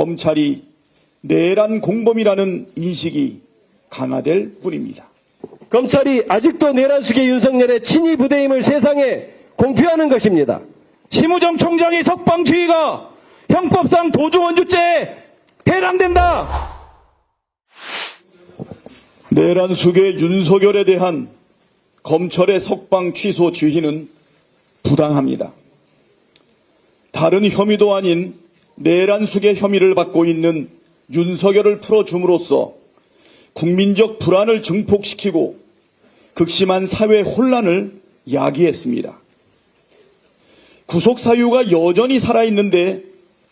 검찰이 내란 공범이라는 인식이 강화될 뿐입니다. 검찰이 아직도 내란숙의 윤석열의 친위 부대임을 세상에 공표하는 것입니다. 심우정 총장의 석방주의가 형법상 도주원주죄에 해당된다. 내란숙의 윤석열에 대한 검찰의 석방 취소 지휘는 부당합니다. 다른 혐의도 아닌 내란숙의 혐의를 받고 있는 윤석열을 풀어줌으로써 국민적 불안을 증폭시키고 극심한 사회 혼란을 야기했습니다. 구속 사유가 여전히 살아있는데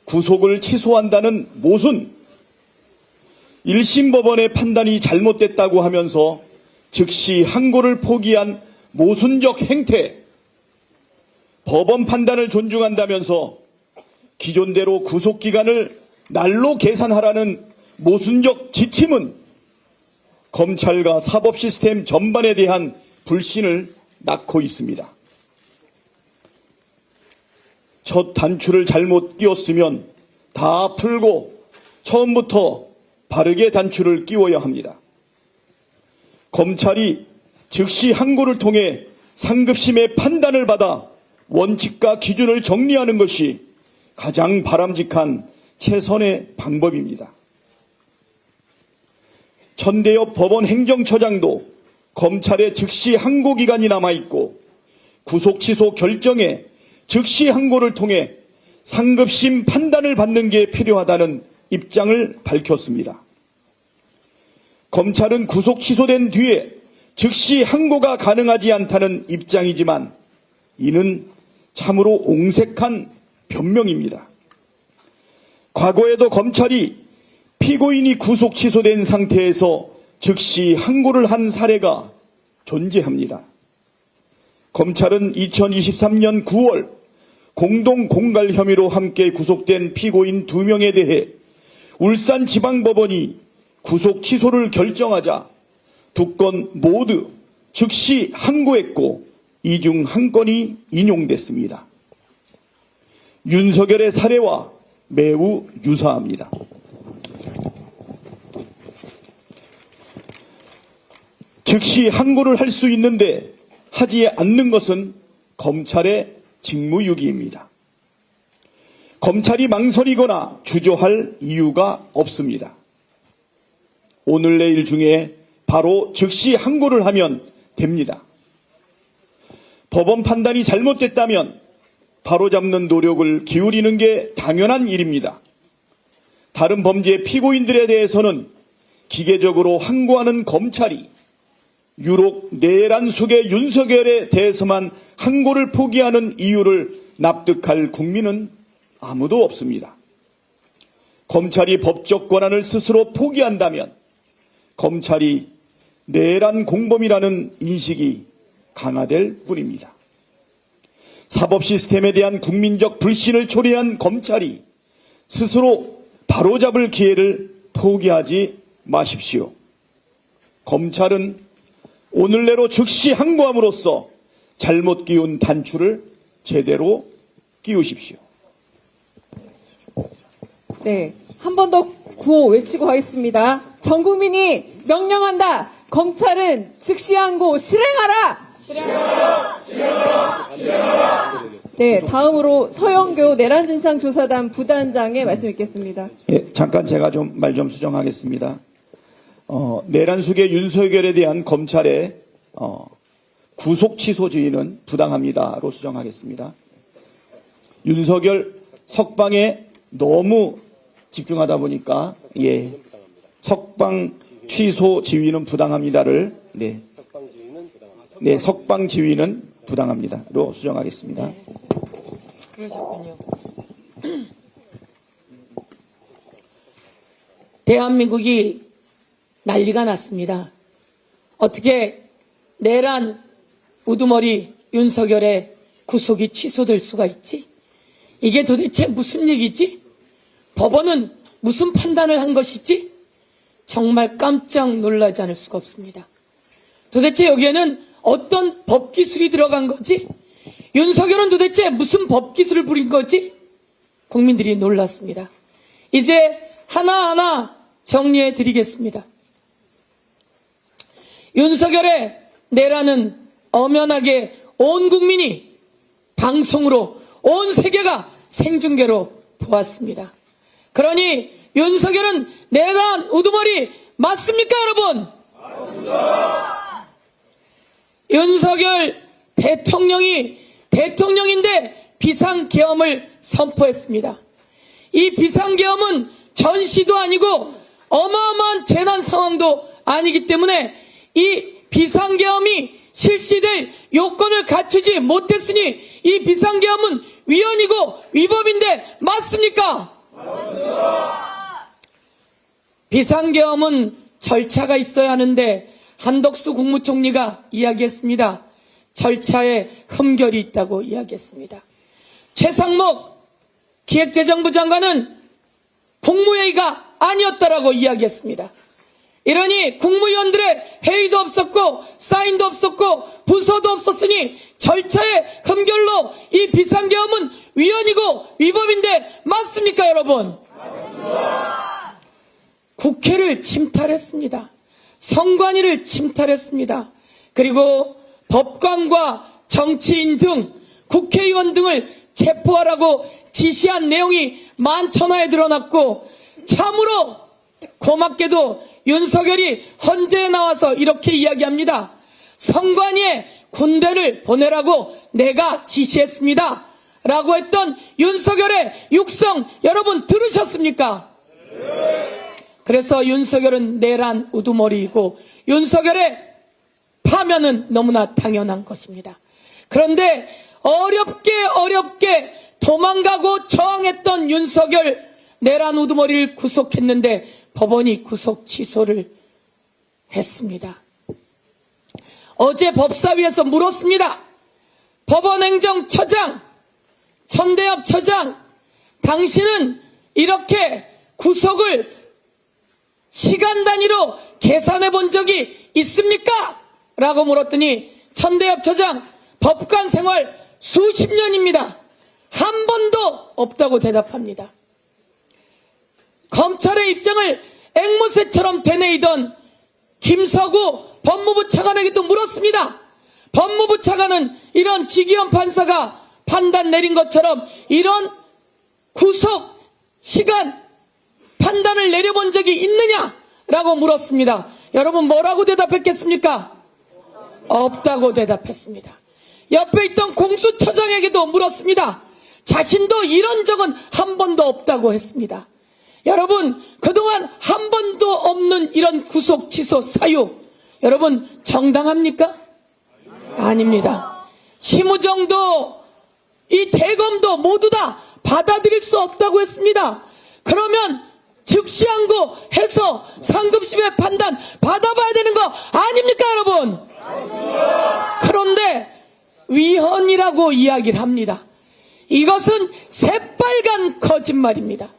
구속을 취소한다는 모순, 1심 법원의 판단이 잘못됐다고 하면서 즉시 항고를 포기한 모순적 행태, 법원 판단을 존중한다면서 기존대로 구속기간을 날로 계산하라는 모순적 지침은 검찰과 사법 시스템 전반에 대한 불신을 낳고 있습니다. 첫 단추를 잘못 끼웠으면 다 풀고 처음부터 바르게 단추를 끼워야 합니다. 검찰이 즉시 항고를 통해 상급심의 판단을 받아 원칙과 기준을 정리하는 것이 가장 바람직한 최선의 방법입니다. 천대엽 법원 행정처장도 검찰의 즉시 항고 기간이 남아있고 구속 취소 결정에 즉시 항고를 통해 상급심 판단을 받는 게 필요하다는 입장을 밝혔습니다. 검찰은 구속 취소된 뒤에 즉시 항고가 가능하지 않다는 입장이지만 이는 참으로 옹색한 변명입니다. 과거에도 검찰이 피고인이 구속 취소된 상태에서 즉시 항고를 한 사례가 존재합니다. 검찰은 2023년 9월 공동 공갈 혐의로 함께 구속된 피고인 2명에 대해 울산지방법원이 구속 취소를 결정하자 2건 모두 즉시 항고했고 이 중 한 건이 인용됐습니다. 윤석열의 사례와 매우 유사합니다. 즉시 항고를 할 수 있는데 하지 않는 것은 검찰의 직무유기입니다. 검찰이 망설이거나 주저할 이유가 없습니다. 오늘 내일 중에 바로 즉시 항고를 하면 됩니다. 법원 판단이 잘못됐다면 바로잡는 노력을 기울이는 게 당연한 일입니다. 다른 범죄 피고인들에 대해서는 기계적으로 항고하는 검찰이 유독 내란숙의 윤석열에 대해서만 항고를 포기하는 이유를 납득할 국민은 아무도 없습니다. 검찰이 법적 권한을 스스로 포기한다면 검찰이 내란 공범이라는 인식이 강화될 뿐입니다. 사법 시스템에 대한 국민적 불신을 초래한 검찰이 스스로 바로잡을 기회를 포기하지 마십시오. 검찰은 오늘 내로 즉시 항고함으로써 잘못 끼운 단추를 제대로 끼우십시오. 네, 한 번 더 구호 외치고 가겠습니다. 전 국민이 명령한다. 검찰은 즉시 항고 실행하라. 네, 다음으로 서영교 내란진상조사단 부단장의 말씀 있겠습니다. 예, 잠깐 제가 말 좀 수정하겠습니다. 내란숙의 윤석열에 대한 검찰의 구속 취소 지휘는 부당합니다로 수정하겠습니다. 윤석열 석방에 너무 집중하다 보니까 석방 취소 지휘는 부당합니다를 석방 지휘는 부당합니다로 수정하겠습니다. 그러셨군요. 대한민국이 난리가 났습니다. 어떻게 내란 우두머리 윤석열의 구속이 취소될 수가 있지? 이게 도대체 무슨 얘기지? 법원은 무슨 판단을 한 것이지? 정말 깜짝 놀라지 않을 수가 없습니다. 도대체 여기에는 어떤 법기술이 들어간 거지? 윤석열은 도대체 무슨 법기술을 부린 거지? 국민들이 놀랐습니다. 이제 하나하나 정리해 드리겠습니다. 윤석열의 내란은 엄연하게 온 국민이 방송으로 온 세계가 생중계로 보았습니다. 그러니 윤석열은 내란 우두머리 맞습니까, 여러분? 맞습니다. 윤석열 대통령이 대통령인데 비상계엄을 선포했습니다. 이 비상계엄은 전시도 아니고 어마어마한 재난 상황도 아니기 때문에 이 비상계엄이 실시될 요건을 갖추지 못했으니 이 비상계엄은 위헌이고 위법인데 맞습니까? 맞습니다. 비상계엄은 절차가 있어야 하는데 한덕수 국무총리가 이야기했습니다. 절차에 흠결이 있다고 이야기했습니다. 최상목 기획재정부 장관은 국무회의가 아니었다라고 이야기했습니다. 이러니 국무위원들의 회의도 없었고 사인도 없었고 부서도 없었으니 절차의 흠결로 이 비상계엄은 위헌이고 위법인데 맞습니까, 여러분? 맞습니다. 국회를 침탈했습니다. 선관위를 침탈했습니다. 그리고 법관과 정치인 등 국회의원 등을 체포하라고 지시한 내용이 만천하에 드러났고 참으로 고맙게도 윤석열이 헌재에 나와서 이렇게 이야기합니다. 선관위에 군대를 보내라고 내가 지시했습니다. 라고 했던 윤석열의 육성 여러분 들으셨습니까? 그래서 윤석열은 내란 우두머리이고 윤석열의 파면은 너무나 당연한 것입니다. 그런데 어렵게 도망가고 저항했던 윤석열 내란 우두머리를 구속했는데 법원이 구속 취소를 했습니다. 어제 법사위에서 물었습니다. 법원행정처장, 천대엽 처장, 당신은 이렇게 구속을 시간 단위로 계산해 본 적이 있습니까? 라고 물었더니 천대엽 처장, 법관 생활 수십 년입니다. 한 번도 없다고 대답합니다. 검찰의 입장을 앵무새처럼 되뇌이던 김서구 법무부 차관에게도 물었습니다. 법무부 차관은 이런 지기현 판사가 판단 내린 것처럼 이런 구속 시간 판단을 내려본 적이 있느냐라고 물었습니다. 여러분 뭐라고 대답했겠습니까? 없다고 대답했습니다. 옆에 있던 공수처장에게도 물었습니다. 자신도 이런 적은 한 번도 없다고 했습니다. 여러분 그동안 한 번도 없는 이런 구속 취소 사유 여러분 정당합니까? 아닙니다. 심우정도 이 대검도 모두 다 받아들일 수 없다고 했습니다. 그러면 즉시항고 해서 상급심의 판단 받아봐야 되는 거 아닙니까, 여러분? 그런데 위헌이라고 이야기를 합니다. 이것은 새빨간 거짓말입니다.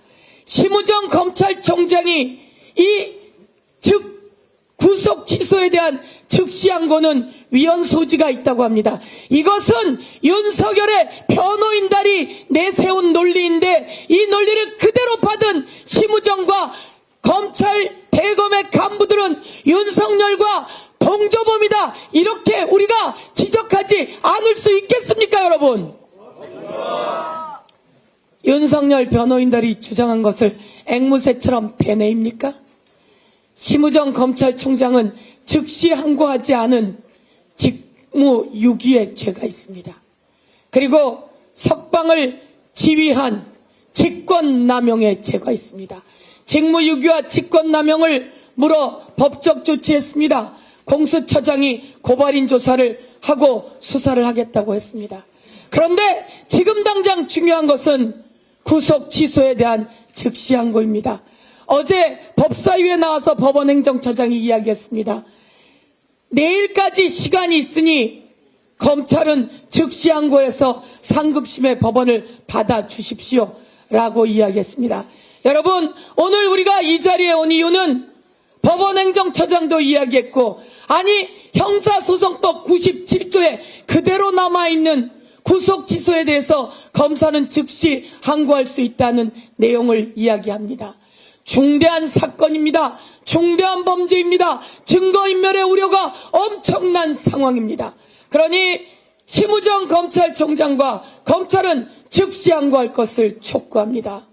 심우정 검찰총장이 이 구속 취소에 대한 즉시항고는 위헌 소지가 있다고 합니다. 이것은 윤석열의 변호인단이 내세운 논리인데 이 논리를 그대로 받은 심우정과 검찰 대검의 간부들은 윤석열과 동조범이다 이렇게 우리가 지적하지 않을 수 있겠습니까, 여러분? 윤석열 변호인단이 주장한 것을 앵무새처럼 되뇌입니까? 심우정 검찰총장은 즉시 항고하지 않은 직무유기의 죄가 있습니다. 그리고 석방을 지휘한 직권남용의 죄가 있습니다. 직무유기와 직권남용을 물어 법적 조치했습니다. 공수처장이 고발인 조사를 하고 수사를 하겠다고 했습니다. 그런데 지금 당장 중요한 것은 구속 취소에 대한 즉시 항고입니다. 어제 법사위에 나와서 법원행정처장이 이야기했습니다. 내일까지 시간이 있으니 검찰은 즉시 항고해서 상급심의 법원을 받아주십시오 라고 이야기했습니다. 여러분 오늘 우리가 이 자리에 온 이유는 법원행정처장도 이야기했고 아니 형사소송법 97조에 그대로 남아있는 구속 취소에 대해서 검사는 즉시 항고할 수 있다는 내용을 이야기합니다. 중대한 사건입니다. 중대한 범죄입니다. 증거인멸의 우려가 엄청난 상황입니다. 그러니 심우정 검찰총장과 검찰은 즉시 항고할 것을 촉구합니다.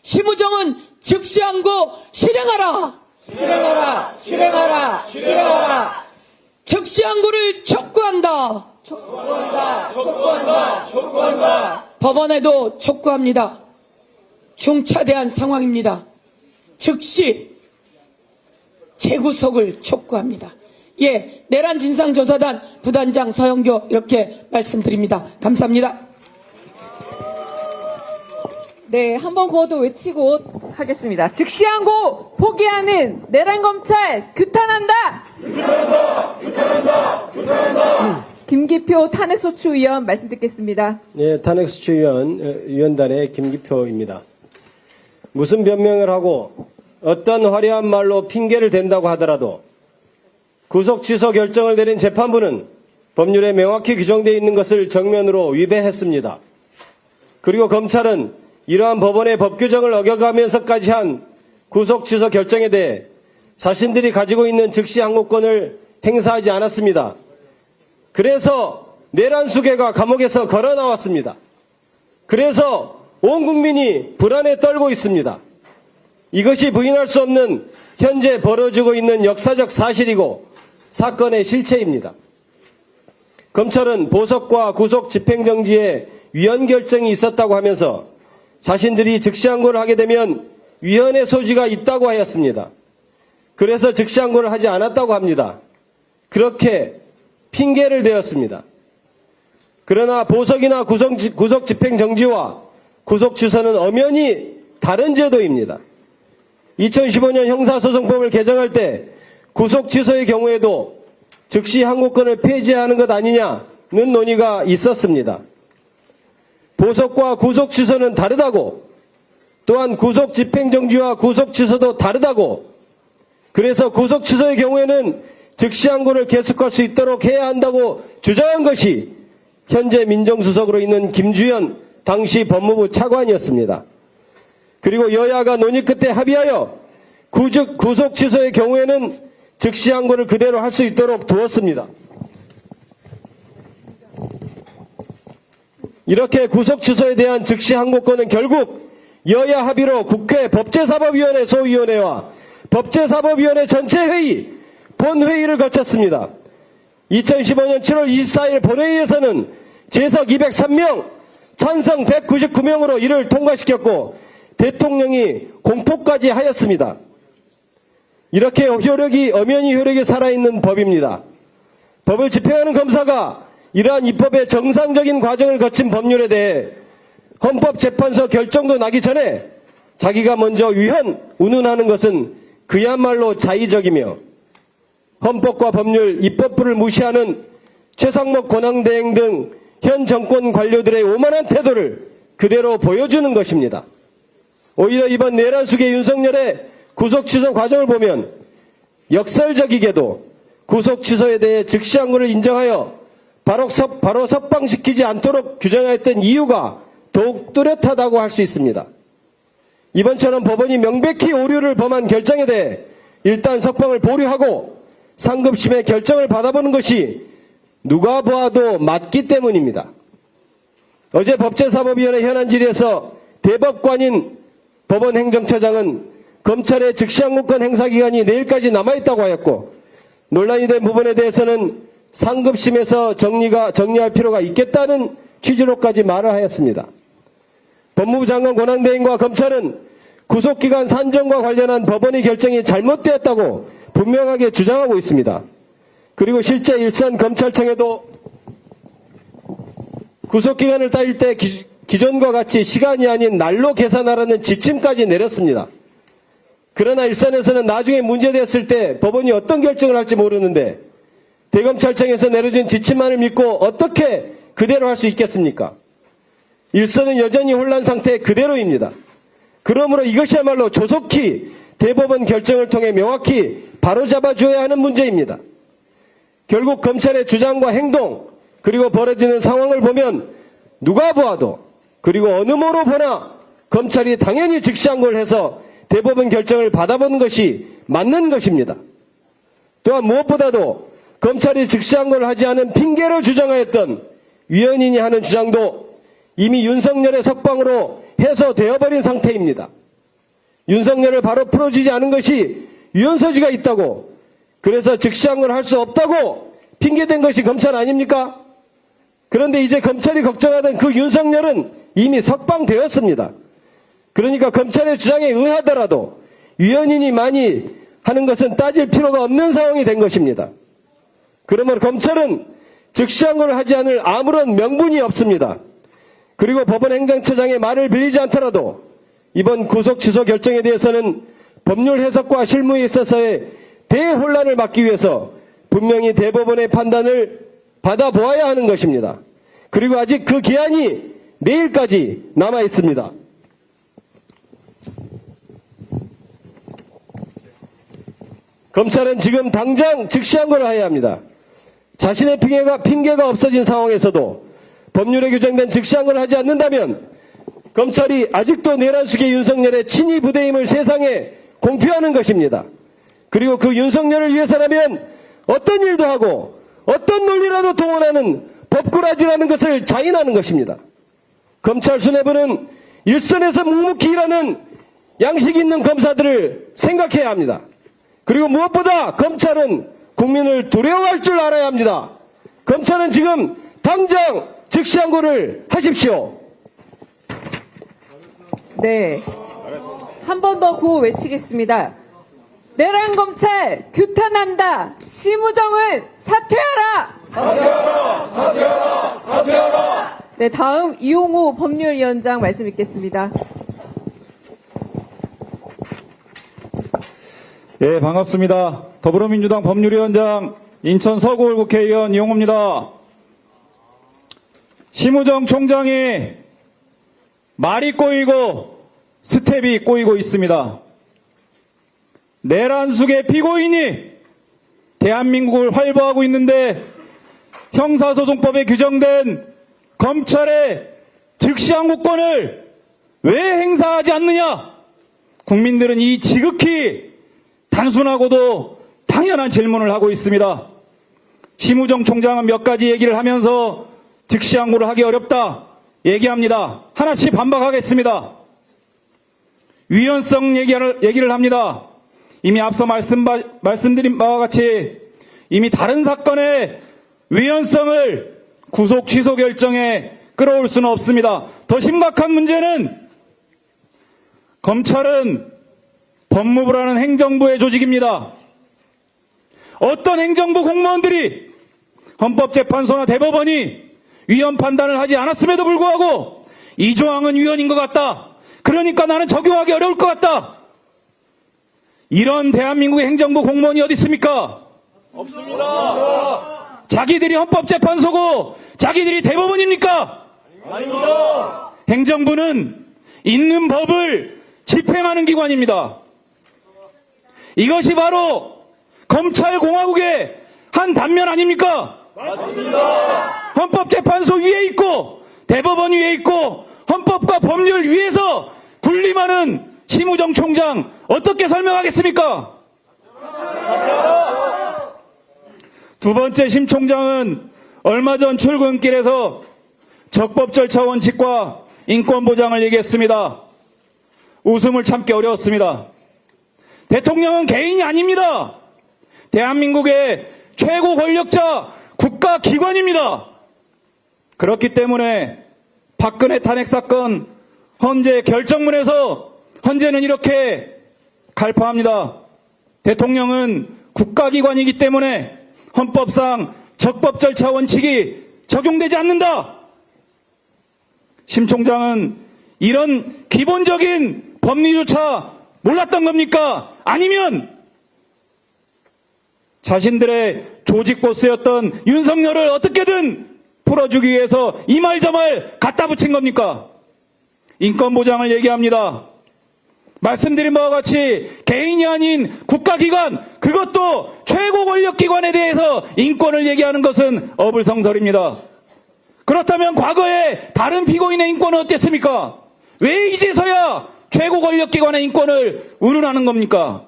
심우정은 즉시 항고 실행하라! 실행하라! 실행하라! 실행하라! 즉시 항고를 촉구한다! 촉구한다! 촉구한다! 촉구한다! 법원에도 촉구합니다. 중차대한 상황입니다. 즉시 재구속을 촉구합니다. 예, 내란 진상조사단 부단장 서영교 이렇게 말씀드립니다. 감사합니다. 네, 한 번 구호도 외치고 하겠습니다. 즉시 항고 포기하는 내란 검찰 규탄한다! 규탄한다! 김기표 탄핵소추위원 말씀 듣겠습니다. 네, 탄핵수출위원단의 김기표입니다. 무슨 변명을 하고 어떤 화려한 말로 핑계를 댄다고 하더라도 구속 취소 결정을 내린 재판부는 법률에 명확히 규정되어 있는 것을 정면으로 위배했습니다. 그리고 검찰은 이러한 법원의 법 규정을 어겨가면서까지 한 구속 취소 결정에 대해 자신들이 가지고 있는 즉시 항고권을 행사하지 않았습니다. 그래서 내란 수괴가 감옥에서 걸어 나왔습니다. 그래서 온 국민이 불안에 떨고 있습니다. 이것이 부인할 수 없는 현재 벌어지고 있는 역사적 사실이고 사건의 실체입니다. 검찰은 보석과 구속 집행정지에 위헌 결정이 있었다고 하면서 자신들이 즉시항고를 하게 되면 위헌의 소지가 있다고 하였습니다. 그래서 즉시항고를 하지 않았다고 합니다. 그렇게 핑계를 대었습니다. 그러나 보석이나 구속 집행정지와 구속 취소는 엄연히 다른 제도입니다. 2015년 형사소송법을 개정할 때 구속 취소의 경우에도 즉시 항고권을 폐지하는 것 아니냐는 논의가 있었습니다. 보석과 구속 취소는 다르다고, 또한 구속 집행정지와 구속 취소도 다르다고, 그래서 구속 취소의 경우에는 즉시 항고를 계속할 수 있도록 해야 한다고 주장한 것이 현재 민정수석으로 있는 김주현 당시 법무부 차관이었습니다. 그리고 여야가 논의 끝에 합의하여 구속 취소의 경우에는 즉시 항고를 그대로 할 수 있도록 두었습니다. 이렇게 구속 취소에 대한 즉시 항고권은 결국 여야 합의로 국회 법제사법위원회 소위원회와 법제사법위원회 전체 회의, 본회의를 거쳤습니다. 2015년 7월 24일 본회의에서는 재석 203명, 찬성 199명으로 이를 통과시켰고 대통령이 공포까지 하였습니다. 이렇게 엄연히 효력이 살아있는 법입니다. 법을 집행하는 검사가 이러한 입법의 정상적인 과정을 거친 법률에 대해 헌법재판소 결정도 나기 전에 자기가 먼저 운운하는 것은 그야말로 자의적이며 헌법과 법률, 입법부를 무시하는 최상목 권한대행 등 현 정권 관료들의 오만한 태도를 그대로 보여주는 것입니다. 오히려 이번 내란 수괴 윤석열의 구속 취소 과정을 보면 역설적이게도 구속 취소에 대해 즉시 항고를 인정하여 바로 석방시키지 않도록 규정하였던 이유가 더욱 뚜렷하다고 할 수 있습니다. 이번처럼 법원이 명백히 오류를 범한 결정에 대해 일단 석방을 보류하고 상급심의 결정을 받아보는 것이 누가 보아도 맞기 때문입니다. 어제 법제사법위원회 현안 질의에서 대법관인 법원 행정처장은 검찰의 즉시항고권 행사 기간이 내일까지 남아있다고 하였고 논란이 된 부분에 대해서는 상급심에서 정리할 필요가 있겠다는 취지로까지 말을 하였습니다. 법무부 장관 권한대행과 검찰은 구속기간 산정과 관련한 법원의 결정이 잘못되었다고 분명하게 주장하고 있습니다. 그리고 실제 일선 검찰청에도 구속기간을 따질 때 기존과 같이 시간이 아닌 날로 계산하라는 지침까지 내렸습니다. 그러나 일선에서는 나중에 문제됐을 때 법원이 어떤 결정을 할지 모르는데 대검찰청에서 내려진 지침만을 믿고 어떻게 그대로 할 수 있겠습니까? 일선은 여전히 혼란 상태 그대로입니다. 그러므로 이것이야말로 조속히 대법원 결정을 통해 명확히 바로잡아줘야 하는 문제입니다. 결국 검찰의 주장과 행동 그리고 벌어지는 상황을 보면 누가 보아도 그리고 어느 모로 보나 검찰이 당연히 즉시항고를 해서 대법원 결정을 받아보는 것이 맞는 것입니다. 또한 무엇보다도 검찰이 즉시항고를 하지 않은 핑계로 주장하였던 위헌이니 하는 주장도 이미 윤석열의 석방으로 해소되어버린 상태입니다. 윤석열을 바로 풀어주지 않은 것이 위헌소지가 있다고, 그래서 즉시항고를 할 수 없다고 핑계댄 것이 검찰 아닙니까? 그런데 이제 검찰이 걱정하던 그 윤석열은 이미 석방되었습니다. 그러니까 검찰의 주장에 의하더라도 위헌이니 많이 하는 것은 따질 필요가 없는 상황이 된 것입니다. 그러므로 검찰은 즉시항고를 하지 않을 아무런 명분이 없습니다. 그리고 법원 행정처장의 말을 빌리지 않더라도 이번 구속 취소 결정에 대해서는 법률 해석과 실무에 있어서의 대혼란을 막기 위해서 분명히 대법원의 판단을 받아보아야 하는 것입니다. 그리고 아직 그 기한이 내일까지 남아 있습니다. 검찰은 지금 당장 즉시항고를 해야 합니다. 자신의 핑계가 없어진 상황에서도 법률에 규정된 즉시항고를 하지 않는다면 검찰이 아직도 내란숙의 윤석열의 친위 부대임을 세상에 공표하는 것입니다. 그리고 그 윤석열을 위해서라면 어떤 일도 하고 어떤 논리라도 동원하는 법꾸라지라는 것을 자인하는 것입니다. 검찰 수뇌부는 일선에서 묵묵히 일하는 양식 있는 검사들을 생각해야 합니다. 그리고 무엇보다 검찰은 국민을 두려워할 줄 알아야 합니다. 검찰은 지금 당장 즉시항고를 하십시오. 네. 한 번 더 구호 외치겠습니다. 내란 검찰 규탄한다. 심우정은 사퇴하라. 사퇴하라. 네, 다음 이용우 법률위원장 말씀 읽겠습니다. 예, 반갑습니다. 더불어민주당 법률위원장 인천 서구울 국회의원 이용호입니다. 심우정 총장이 말이 꼬이고 스텝이 꼬이고 있습니다. 내란숙의 피고인이 대한민국을 활보하고 있는데 형사소송법에 규정된 검찰의 즉시항고권을 왜 행사하지 않느냐? 국민들은 이 지극히 단순하고도 당연한 질문을 하고 있습니다. 심우정 총장은 몇 가지 얘기를 하면서 즉시항고를 하기 어렵다 얘기합니다. 하나씩 반박하겠습니다. 위헌성 얘기를 합니다. 이미 앞서 말씀드린 바와 같이 이미 다른 사건의 위헌성을 구속 취소 결정에 끌어올 수는 없습니다. 더 심각한 문제는 검찰은 법무부라는 행정부의 조직입니다. 어떤 행정부 공무원들이 헌법재판소나 대법원이 위헌 판단을 하지 않았음에도 불구하고 이 조항은 위헌인 것 같다. 그러니까 나는 적용하기 어려울 것 같다. 이런 대한민국의 행정부 공무원이 어디 있습니까? 없습니다. 자기들이 헌법재판소고 자기들이 대법원입니까? 아닙니다. 행정부는 있는 법을 집행하는 기관입니다. 이것이 바로 검찰공화국의 한 단면 아닙니까? 맞습니다. 헌법재판소 위에 있고 대법원 위에 있고 헌법과 법률 위에서 군림하는 심우정 총장 어떻게 설명하겠습니까? 두 번째, 심 총장은 얼마 전 출근길에서 적법 절차 원칙과 인권 보장을 얘기했습니다. 웃음을 참기 어려웠습니다. 대통령은 개인이 아닙니다. 대한민국의 최고 권력자 국가기관입니다. 그렇기 때문에 박근혜 탄핵 사건 헌재 결정문에서 헌재는 이렇게 갈파합니다. 대통령은 국가기관이기 때문에 헌법상 적법 절차 원칙이 적용되지 않는다. 심 총장은 이런 기본적인 법리조차 몰랐던 겁니까? 아니면 자신들의 조직 보스였던 윤석열을 어떻게든 풀어주기 위해서 이 말 저 말 갖다 붙인 겁니까? 인권 보장을 얘기합니다. 말씀드린 바와 같이 개인이 아닌 국가기관, 그것도 최고 권력기관에 대해서 인권을 얘기하는 것은 어불성설입니다. 그렇다면 과거에 다른 피고인의 인권은 어땠습니까? 왜 이제서야 최고 권력기관의 인권을 운운하는 겁니까?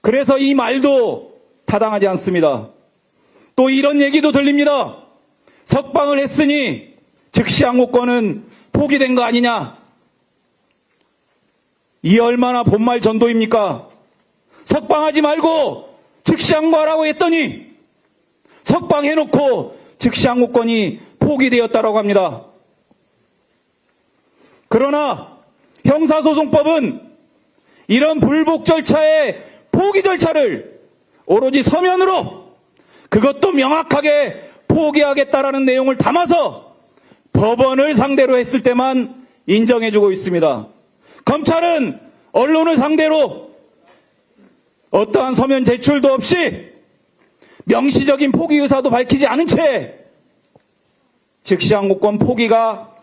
그래서 이 말도 타당하지 않습니다. 또 이런 얘기도 들립니다. 석방을 했으니 즉시 항고권은 포기된 거 아니냐? 이 얼마나 본말 전도입니까? 석방하지 말고 즉시 항고하라고 했더니 석방해놓고 즉시 항고권이 포기되었다고 합니다. 그러나 형사소송법은 이런 불복 절차의 포기 절차를 오로지 서면으로 그것도 명확하게 포기하겠다라는 내용을 담아서 법원을 상대로 했을 때만 인정해주고 있습니다. 검찰은 언론을 상대로 어떠한 서면 제출도 없이 명시적인 포기 의사도 밝히지 않은 채 즉시 항고권 포기가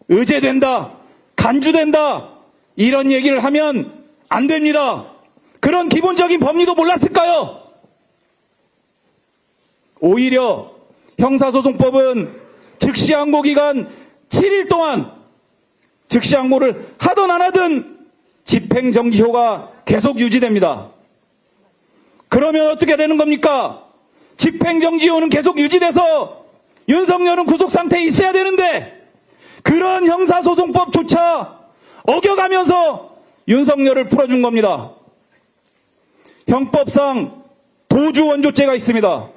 의제된다, 간주된다 이런 얘기를 하면 안 됩니다. 그런 기본적인 법리도 몰랐을까요? 오히려 형사소송법은 즉시 항고 기간 7일 동안 즉시 항고를 하든 안 하든 집행정지효가 계속 유지됩니다. 그러면 어떻게 되는 겁니까? 집행정지효는 계속 유지돼서 윤석열은 구속상태에 있어야 되는데 그런 형사소송법조차 어겨가면서 윤석열을 풀어준 겁니다. 형법상 도주원조죄가 있습니다.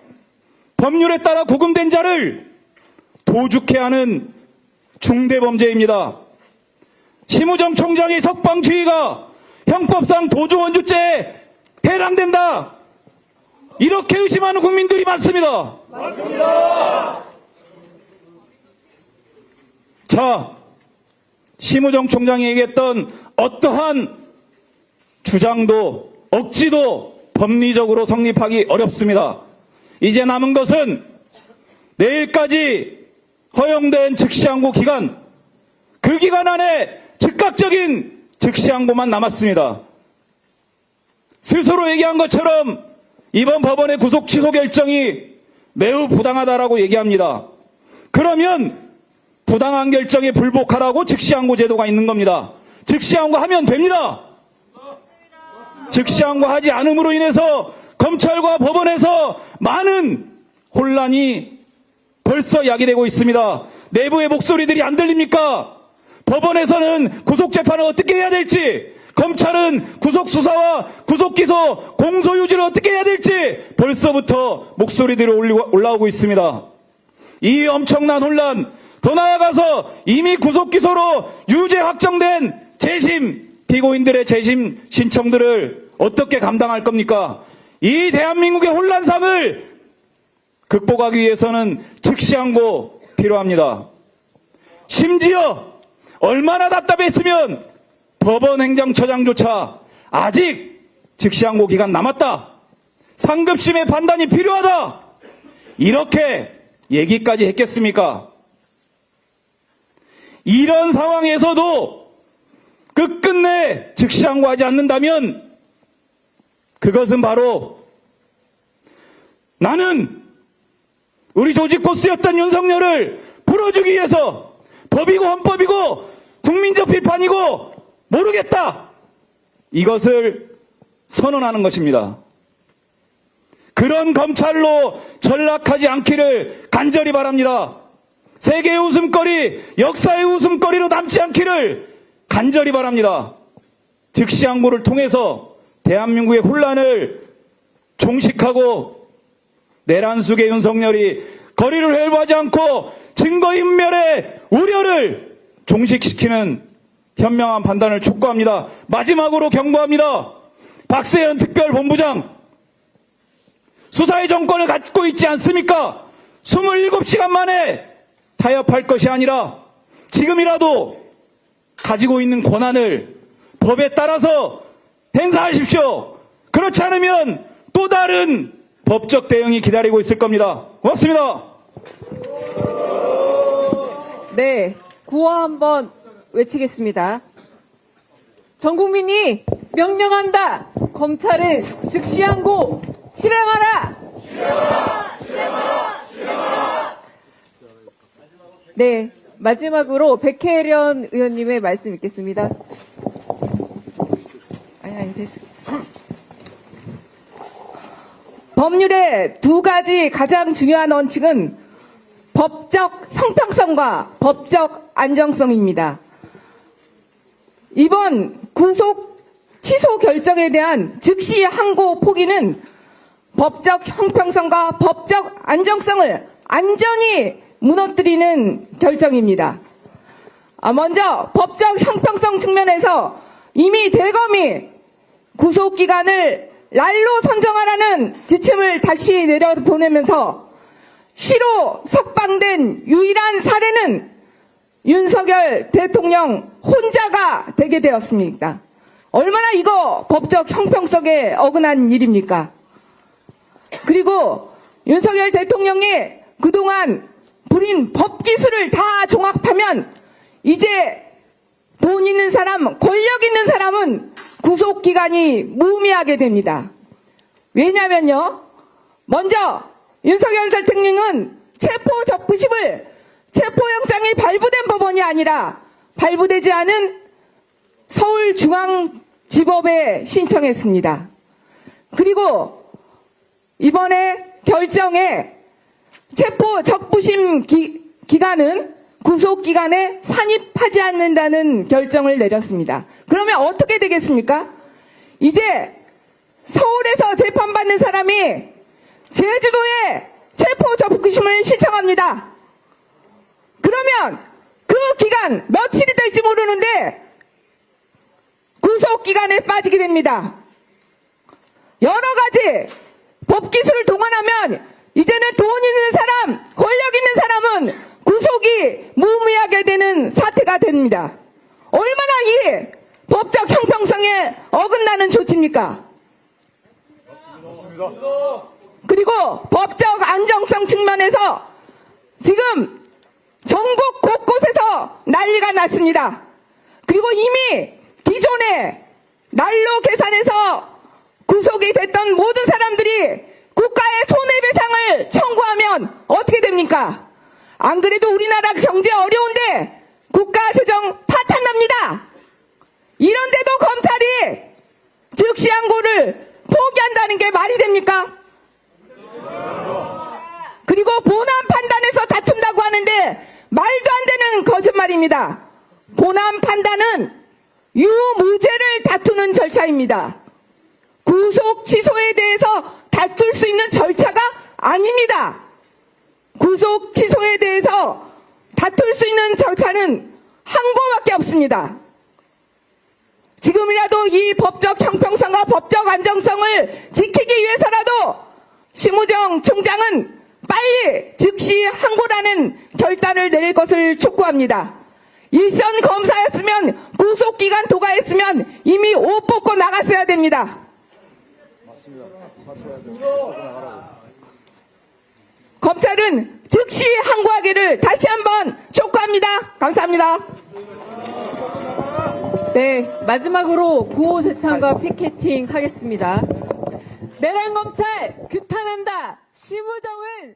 법률에 따라 구금된 자를 도죽해 하는 중대범죄입니다. 심우정 총장의 석방 주의가 형법상 도주원조죄에 해당된다. 이렇게 의심하는 국민들이 많습니다. 맞습니다. 자, 심우정 총장이 얘기했던 어떠한 주장도 억지도 법리적으로 성립하기 어렵습니다. 이제 남은 것은 내일까지 허용된 즉시항고 기간, 그 기간 안에 즉각적인 즉시항고만 남았습니다. 스스로 얘기한 것처럼 이번 법원의 구속 취소 결정이 매우 부당하다라고 얘기합니다. 그러면 부당한 결정에 불복하라고 즉시항고 제도가 있는 겁니다. 즉시항고 하면 됩니다. 즉시항고 하지 않음으로 인해서 검찰과 법원에서 많은 혼란이 벌써 야기되고 있습니다. 내부의 목소리들이 안 들립니까? 법원에서는 구속재판을 어떻게 해야 될지, 검찰은 구속수사와 구속기소, 공소유지를 어떻게 해야 될지 벌써부터 목소리들이 올라오고 있습니다. 이 엄청난 혼란, 더 나아가서 이미 구속기소로 유죄 확정된 재심, 피고인들의 재심 신청들을 어떻게 감당할 겁니까? 이 대한민국의 혼란상을 극복하기 위해서는 즉시항고 필요합니다. 심지어 얼마나 답답했으면 법원 행정처장조차 아직 즉시항고 기간 남았다, 상급심의 판단이 필요하다, 이렇게 얘기까지 했겠습니까? 이런 상황에서도 끝끝내 즉시항고하지 않는다면 그것은 바로 나는 우리 조직 보스였던 윤석열을 풀어주기 위해서 법이고 헌법이고 국민적 비판이고 모르겠다, 이것을 선언하는 것입니다. 그런 검찰로 전락하지 않기를 간절히 바랍니다. 세계의 웃음거리, 역사의 웃음거리로 남지 않기를 간절히 바랍니다. 즉시항고를 통해서 대한민국의 혼란을 종식하고 내란 속의 윤석열이 거리를 헬보하지 않고 증거인멸의 우려를 종식시키는 현명한 판단을 촉구합니다. 마지막으로 경고합니다. 박세현 특별본부장, 수사의 정권을 갖고 있지 않습니까? 27시간 만에 타협할 것이 아니라 지금이라도 가지고 있는 권한을 법에 따라서 행사하십시오. 그렇지 않으면 또 다른 법적 대응이 기다리고 있을 겁니다. 고맙습니다. 네, 구호 한번 외치겠습니다. 전 국민이 명령한다. 검찰은 즉시항고 실행하라. 네, 마지막으로 백혜련 의원님의 말씀 읽겠습니다. 아니, 됐어요. 법률의 두 가지 가장 중요한 원칙은 법적 형평성과 법적 안정성입니다. 이번 구속 취소 결정에 대한 즉시 항고 포기는 법적 형평성과 법적 안정성을 안전히 무너뜨리는 결정입니다. 먼저 법적 형평성 측면에서 이미 대검이 구속기간을 날로 선정하라는 지침을 다시 내려보내면서 시로 석방된 유일한 사례는 윤석열 대통령 혼자가 되게 되었습니다. 얼마나 이거 법적 형평성에 어긋난 일입니까? 그리고 윤석열 대통령이 그동안 부린 법기술을 다 종합하면 이제 돈 있는 사람, 권력 있는 사람은 구속기간이 무의미하게 됩니다. 왜냐면요. 먼저 윤석열 대통령은 체포적부심을 체포영장이 발부된 법원이 아니라 발부되지 않은 서울중앙지법에 신청했습니다. 그리고 이번에 결정에 체포적부심 기간은 구속기간에 산입하지 않는다는 결정을 내렸습니다. 그러면 어떻게 되겠습니까? 이제 서울에서 재판받는 사람이 제주도에 체포적부심을 신청합니다. 그러면 그 기간 며칠이 될지 모르는데 구속기간에 빠지게 됩니다. 여러 가지 법기술을 동원하면 이제는 돈 있는 사람, 권력 있는 사람은 구속이 무의미하게 되는 사태가 됩니다. 얼마나 이 법적 형평성에 어긋나는 조치입니까? 그리고 법적 안정성 측면에서 지금 전국 곳곳에서 난리가 났습니다. 그리고 이미 기존에 날로 계산해서 구속이 됐던 모든 사람들이 국가의 손해배상을 청구하면 어떻게 됩니까? 안 그래도 우리나라 경제 어려운데 국가 재정 파탄납니다. 이런데도 검찰이 즉시 항고를 포기한다는 게 말이 됩니까? 그리고 본안 판단에서 다툰다고 하는데 말도 안 되는 거짓말입니다. 본안 판단은 유무죄를 다투는 절차입니다. 구속 취소에 대해서 다툴 수 있는 절차가 아닙니다. 구속 취소에 대해서 다툴 수 있는 절차는 항고밖에 없습니다. 지금이라도 이 법적 형평성과 법적 안정성을 지키기 위해서라도 심우정 총장은 빨리 즉시 항고라는 결단을 내릴 것을 촉구합니다. 일선 검사였으면 구속기간 도과했으면 이미 옷 벗고 나갔어야 됩니다. 검찰은 즉시 항고하기를 다시 한번 촉구합니다. 감사합니다. 네, 마지막으로 구호 제창과 피켓팅 하겠습니다. 내란 검찰 규탄한다. 심우정은